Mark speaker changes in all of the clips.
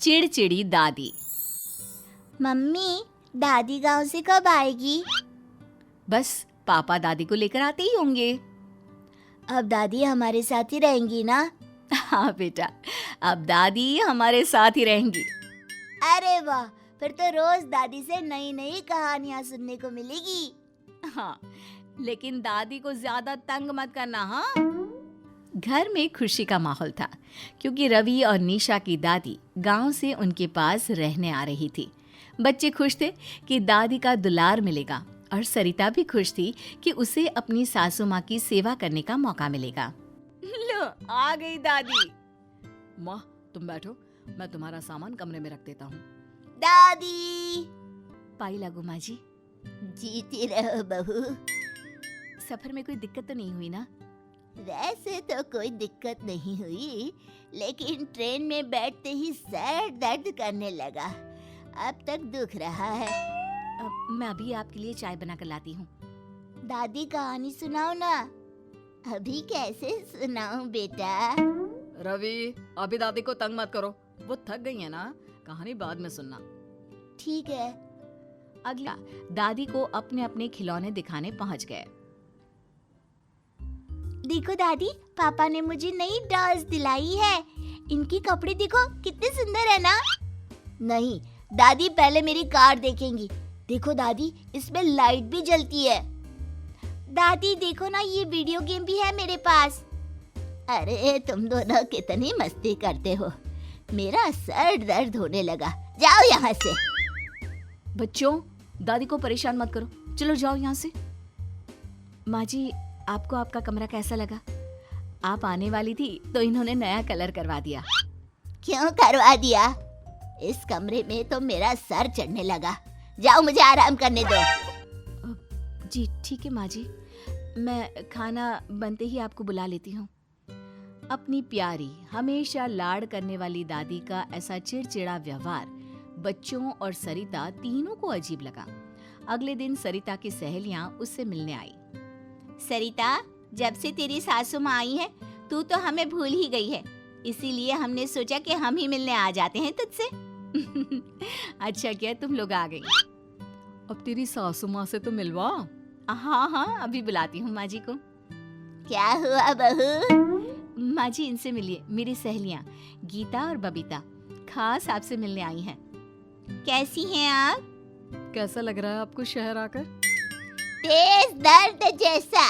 Speaker 1: चिड़चिड़ी दादी।
Speaker 2: मम्मी, दादी गांव से कब आएगी?
Speaker 1: बस पापा दादी को लेकर आते ही होंगे।
Speaker 2: अब दादी हमारे साथ ही रहेंगी ना?
Speaker 1: हाँ बेटा, अब दादी हमारे साथ ही रहेंगी।
Speaker 2: अरे वाह, फिर तो रोज दादी से नई नई कहानियां सुनने को मिलेगी।
Speaker 1: हाँ, लेकिन दादी को ज्यादा तंग मत करना। हाँ। घर में खुशी का माहौल था क्योंकि रवि और निशा की दादी गांव से उनके पास रहने आ रही थी। बच्चे खुश थे कि दादी का दुलार मिलेगा और सरिता भी खुश थी कि उसे अपनी सासू माँ की सेवा करने का मौका मिलेगा। लो, आ गई दादी। माँ, तुम बैठो, मैं तुम्हारा सामान कमरे में रख देता हूँ।
Speaker 2: दादी!
Speaker 1: पाई लागू माँ जी।
Speaker 2: जीती रहो बहू।
Speaker 1: सफर में कोई दिक्कत तो नहीं हुई ना?
Speaker 2: वैसे तो कोई दिक्कत नहीं हुई, लेकिन ट्रेन में बैठते ही सर दर्द करने लगा। अब तक दुख रहा है।
Speaker 1: मैं अभी आपके लिए चाय बना कर लाती हूँ।
Speaker 2: दादी कहानी सुनाओ ना। अभी कैसे सुनाऊं बेटा?
Speaker 1: रवि, अभी दादी को तंग मत करो, वो थक गई है ना। कहानी बाद में सुनना।
Speaker 2: ठीक है।
Speaker 1: अगला, दादी को अपने अपने खिलौने दिखाने पहुंच गए।
Speaker 2: देखो दादी, पापा ने मुझे नई डॉल्स दिलाई है। इनकी कपड़े देखो कितने सुंदर है ना? नहीं दादी, पहले मेरी कार देखेंगी। देखो दादी, इसमें लाइट भी जलती है। दादी देखो ना, ये वीडियो गेम भी है मेरे पास। अरे तुम दोनों कितनी मस्ती करते हो। मेरा सर दर्द होने लगा। जाओ यहाँ से।
Speaker 1: बच्चों, दादी को परेशान मत करो, चलो जाओ यहाँ से। माँ जी, आपको आपका कमरा कैसा लगा? आप आने वाली थी तो इन्होंने नया कलर करवा दिया।
Speaker 2: क्यों करवा दिया? इस कमरे में तो मेरा सर चढ़ने लगा। जाओ, मुझे आराम करने दो।
Speaker 1: जी ठीक है माँ जी, मैं खाना बनते ही आपको बुला लेती हूँ। अपनी प्यारी, हमेशा लाड़ करने वाली दादी का ऐसा चिड़चिड़ा व्यवहार बच्चों और सरिता तीनों को अजीब लगा। अगले दिन सरिता की सहेलियां उससे मिलने आई।
Speaker 2: सरिता, जब से तेरी सासू माँ आई है, तू तो हमें भूल ही गई है। इसीलिए हमने सोचा कि हम ही मिलने आ जाते हैं तुझसे।
Speaker 1: अच्छा किया तुम लोग आ गई। अब तेरी सासू माँ से तो मिलवा। हाँ हाँ, अभी बुलाती हूँ माँ जी को।
Speaker 2: क्या हुआ बहू?
Speaker 1: माँ जी, इनसे मिलिए, मेरी सहेलियाँ गीता और बबीता खास आपसे मिलने आई हैं।
Speaker 2: कैसी हैं आप?
Speaker 1: कैसा लग रहा है आपको शहर आकर?
Speaker 2: तेज दर्द जैसा।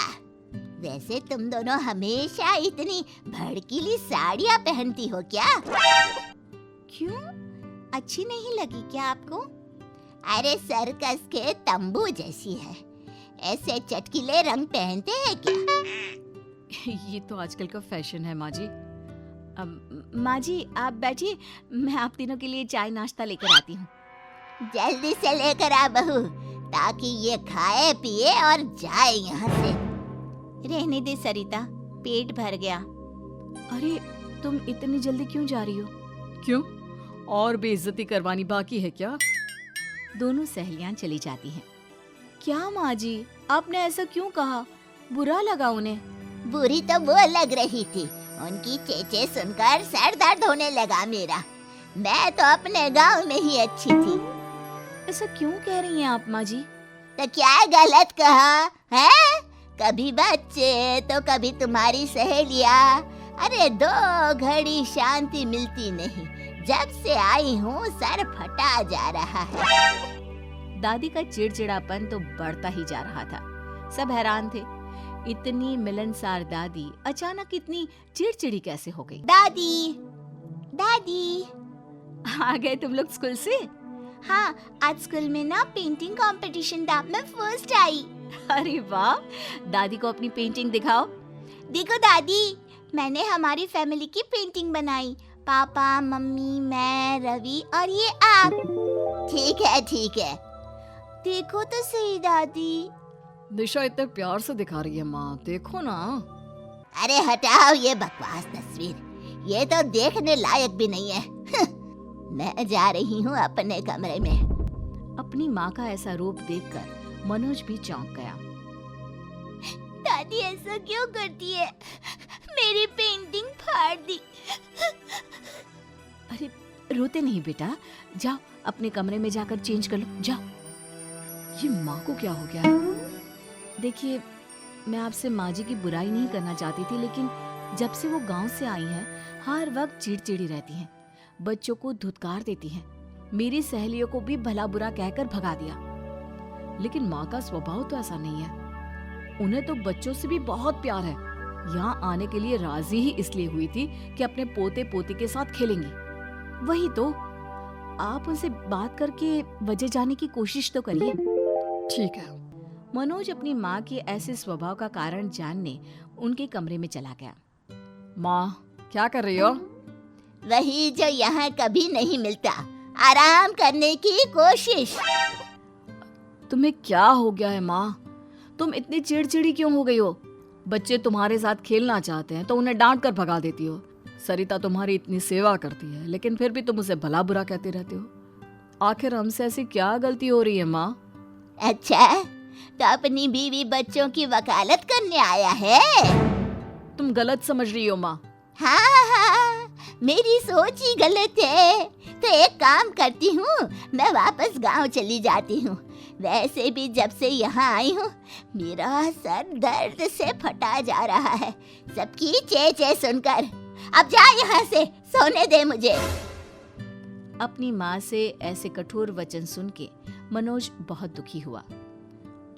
Speaker 2: वैसे तुम दोनों हमेशा इतनी भड़कीली साड़ियाँ पहनती हो क्या? क्यों? अच्छी नहीं लगी क्या आपको? अरे सर्कस के तंबू जैसी है। ऐसे चटकीले रंग पहनते हैं क्या?
Speaker 1: ये तो आजकल का फैशन है माँ जी। माँ जी आप बैठिए, मैं आप तीनों के लिए चाय नाश्ता लेकर आती हूँ।
Speaker 2: जल्दी से लेकर आ बहू, ताकि ये खाए पिए और जाए यहाँ से। रहने दे सरिता, पेट भर गया।
Speaker 1: अरे तुम इतनी जल्दी क्यों जा रही हो? क्यों, और बेइज्जती करवानी बाकी है क्या? दोनों सहेलियां चली जाती हैं। क्या माँ जी, आपने ऐसा क्यों कहा? बुरा लगा उन्हें?
Speaker 2: बुरी तो वो लग रही थी। उनकी चेचे सुनकर सर दर्द होने लगा मेरा। मैं तो अपने गांव में ही अच्छी थी।
Speaker 1: ऐसा क्यों कह रही हैं आप माँ जी?
Speaker 2: तो क्या गलत कहा है? कभी बच्चे तो कभी तुम्हारी सहेलियाँ। अरे दो घड़ी शांति मिलती नहीं। जब से आई हूँ सर फटा जा रहा है।
Speaker 1: दादी का चिड़चिड़ापन तो बढ़ता ही जा रहा था। सब हैरान थे, इतनी मिलनसार दादी अचानक इतनी चिड़चिड़ी कैसे हो गई?
Speaker 2: दादी, दादी,
Speaker 1: आ गए तुम लोग स्कूल से?
Speaker 2: हाँ, आज स्कूल में ना पेंटिंग कंपटीशन था, मैं फर्स्ट आई।
Speaker 1: अरे वाह, दादी को अपनी पेंटिंग दिखाओ।
Speaker 2: देखो दादी, मैंने हमारी फैमिली की पेंटिंग बनाई। पापा, मम्मी, मैं, रवि और ये आप। ठीक है ठीक है। देखो तो सही दादी।
Speaker 1: दिशा इतने प्यार से दिखा रही है माँ, देखो ना।
Speaker 2: अरे हटाओ ये बकवास तस्वीर, ये तो देखने लायक भी नहीं है। मैं जा रही हूँ अपने कमरे में।
Speaker 1: अपनी माँ का ऐसा रूप देखकर मनोज भी चौंक गया।
Speaker 2: दादी ऐसा क्यों करती है? मेरी पेंटिंग फाड़ दी।
Speaker 1: अरे रोते नहीं बेटा, जाओ अपने कमरे में जाकर चेंज कर लो, जाओ। ये माँ को क्या हो गया है? देखिए, मैं आपसे माँ जी की बुराई नहीं करना चाहती थी, लेकिन जब से वो गांव से आई हैं, हर वक्त चिड़चिड़ी रहती हैं, बच्चों को धुतकार देती हैं, मेरी सहेलियों को भी भला बुरा कहकर भगा दिया। लेकिन माँ का स्वभाव तो ऐसा नहीं है, उन्हें तो बच्चों से भी बहुत प्यार है। यहाँ आने के लिए राजी ही इसलिए हुई थी कि अपने पोते पोती के साथ खेलेंगी। वही तो, आप उनसे बात करके वजह जानने की कोशिश तो करिए। ठीक है। मनोज अपनी माँ के ऐसे स्वभाव का कारण जानने उनके कमरे में चला गया। माँ, क्या कर रही हो?
Speaker 2: वही जो यहाँ कभी नहीं मिलता, आराम करने की कोशिश।
Speaker 1: तुम्हें क्या हो गया है माँ? तुम इतनी चिड़चिड़ी क्यों हो गई हो? बच्चे तुम्हारे साथ खेलना चाहते हैं तो उन्हें डांट कर भगा देती हो। सरिता तुम्हारी इतनी सेवा करती है, लेकिन फिर भी तुम उसे भला बुरा कहते रहते हो। आखिर हमसे ऐसी क्या गलती हो रही है माँ?
Speaker 2: अच्छा, तो अपनी बीवी बच्चों की वकालत करने आया है?
Speaker 1: तुम गलत समझ रही हो माँ।
Speaker 2: हाँ, मेरी सोच ही गलत है। तो एक काम करती हूँ, मैं वापस गांव चली जाती हूँ। वैसे भी जब से यहाँ आई हूँ, मेरा सर दर्द से फटा जा रहा है सबकी चेचे सुनकर। अब जा यहाँ से, सोने दे मुझे।
Speaker 1: अपनी माँ से ऐसे कठोर वचन सुन के मनोज बहुत दुखी हुआ।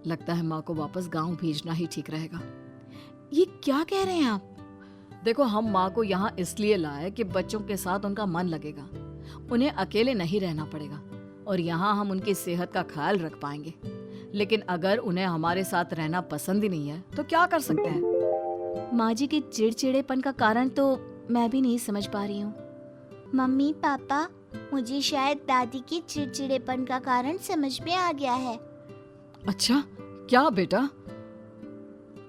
Speaker 1: लगता है माँ को वापस गांव भेजना ही ठीक रहेगा। ये क्या कह रहे हैं आप? देखो, हम माँ को यहाँ इसलिए लाए कि बच्चों के साथ उनका मन लगेगा, उन्हें अकेले नहीं रहना पड़ेगा और यहाँ हम उनकी सेहत का ख्याल रख पाएंगे। लेकिन अगर उन्हें हमारे साथ रहना पसंद ही नहीं है तो क्या कर सकते हैं? माँ जी के चिड़चिड़ेपन का कारण तो मैं भी नहीं समझ पा रही हूँ।
Speaker 2: मम्मी पापा, मुझे शायद दादी की चिड़चिड़ेपन का कारण समझ में आ गया है।
Speaker 1: अच्छा, क्या बेटा?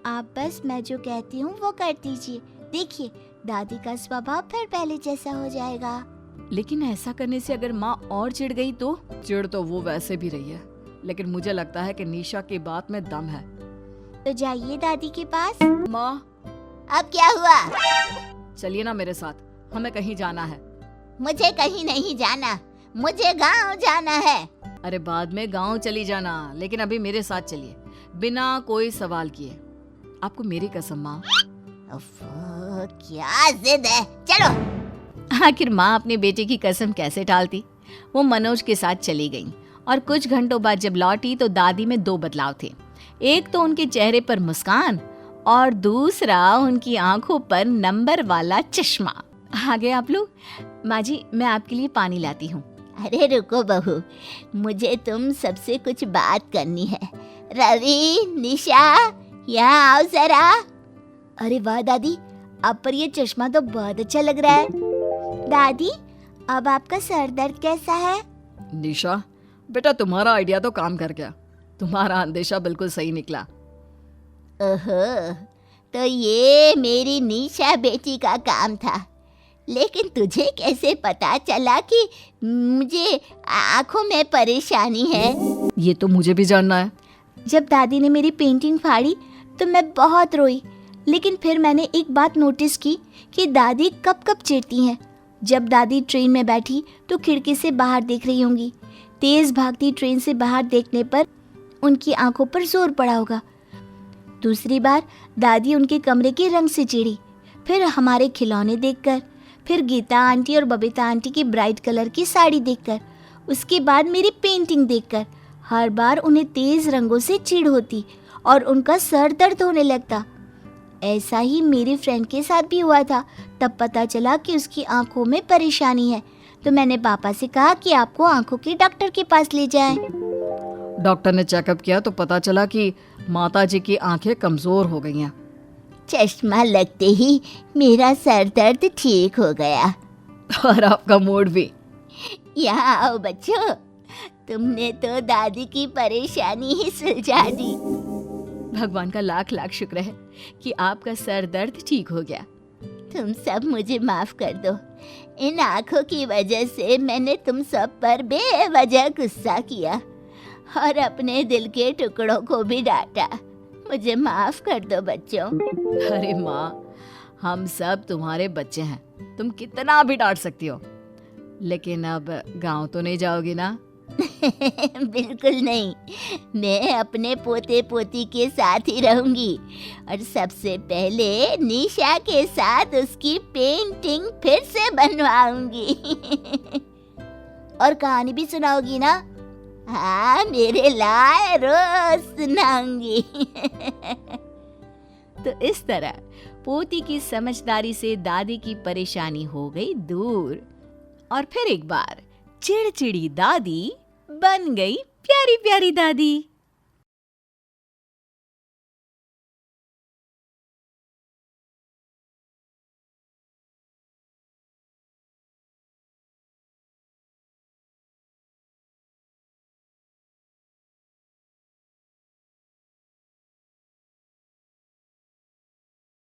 Speaker 2: आप बस मैं जो कहती हूँ वो कर दीजिए। देखिए, दादी का स्वभाव फिर पहले जैसा हो जाएगा।
Speaker 1: लेकिन ऐसा करने से अगर माँ और चिढ़ गई तो? चिढ़ तो वो वैसे भी रही है, लेकिन मुझे लगता है कि निशा की बात में दम है।
Speaker 2: तो जाइए दादी के पास।
Speaker 1: माँ,
Speaker 2: अब क्या हुआ?
Speaker 1: चलिए ना मेरे साथ, हमें कहीं जाना है।
Speaker 2: मुझे कहीं नहीं जाना, मुझे गांव जाना है।
Speaker 1: अरे बाद में गांव चली जाना, लेकिन अभी मेरे साथ चलिए, बिना कोई सवाल किए। आपको मेरी कसम माँ।
Speaker 2: क्या जिद है, चलो।
Speaker 1: आखिर माँ अपने बेटे की कसम कैसे टालती? वो मनोज के साथ चली गई और कुछ घंटों बाद जब लौटी तो दादी में दो बदलाव थे। एक तो उनके चेहरे पर मुस्कान और दूसरा उनकी आंखों पर नंबर वाला चश्मा। आ गए आप लोग? माँ जी, मैं आपके लिए पानी लाती हूँ।
Speaker 2: अरे रुको बहू, मुझे तुम सबसे कुछ बात करनी है। रवि, निशा, यहाँ आओ जरा। अरे वाह दादी, आप पर ये चश्मा तो बहुत अच्छा लग रहा है। दादी, अब आपका सर दर्द कैसा है?
Speaker 1: निशा बेटा, तुम्हारा आइडिया तो काम कर गया, तुम्हारा अंदेशा बिल्कुल सही निकला।
Speaker 2: ओहो, तो ये मेरी निशा बेटी का काम था। लेकिन तुझे कैसे पता चला कि मुझे आंखों में परेशानी है?
Speaker 1: ये तो मुझे भी जानना है।
Speaker 2: जब दादी ने मेरी पेंटिंग फाड़ी तो मैं बहुत रोई, लेकिन फिर मैंने एक बात नोटिस की कि दादी कब कब चिढ़ती हैं। जब दादी ट्रेन में बैठी तो खिड़की से बाहर देख रही होंगी। तेज भागती ट्रेन से बाहर देखने पर उनकी आंखों पर जोर पड़ा होगा। दूसरी बार दादी उनके कमरे के रंग से चिढ़ी, फिर हमारे खिलौने देखकर, फिर गीता आंटी और बबीता आंटी की ब्राइट कलर की साड़ी देखकर, उसके बाद मेरी पेंटिंग देखकर। हर बार उन्हें तेज रंगों से चिढ़ होती और उनका सर दर्द होने लगता। ऐसा ही मेरी फ्रेंड के साथ भी हुआ था। तब पता चला कि उसकी आंखों में परेशानी है, तो मैंने पापा से कहा कि आपको आंखों के डॉक्टर के पास ले जाएं।
Speaker 1: डॉक्टर ने चेकअप किया तो पता चला कि माताजी की आंखें कमजोर हो गई हैं।
Speaker 2: चश्मा लगते ही मेरा सर दर्द ठीक हो गया
Speaker 1: और आपका मूड भी।
Speaker 2: यहाँ आओ बच्चों, तुमने तो दादी की परेशानी ही सुलझा दी।
Speaker 1: भगवान का लाख लाख शुक्र है कि आपका सर दर्द ठीक हो गया।
Speaker 2: तुम सब मुझे माफ कर दो। इन आँखों की वजह से मैंने तुम सब पर बेवजह गुस्सा किया और अपने दिल के टुकड़ों को भी डांटा। मुझे माफ कर दो बच्चों।
Speaker 1: अरे माँ, हम सब तुम्हारे बच्चे हैं, तुम कितना भी डांट सकती हो। लेकिन अब गांव तो नहीं जाओगी ना?
Speaker 2: बिल्कुल नहीं, मैं अपने पोते पोती के साथ ही रहूंगी और सबसे पहले निशा के साथ उसकी पेंटिंग फिर से बनवाऊंगी। और कहानी भी सुनाओगी ना? हाँ, मेरे लाए रोज सुनाऊंगी।
Speaker 1: तो इस तरह पोती की समझदारी से दादी की परेशानी हो गई दूर और फिर एक बार चिड़चिड़ी दादी बन गई प्यारी प्यारी दादी।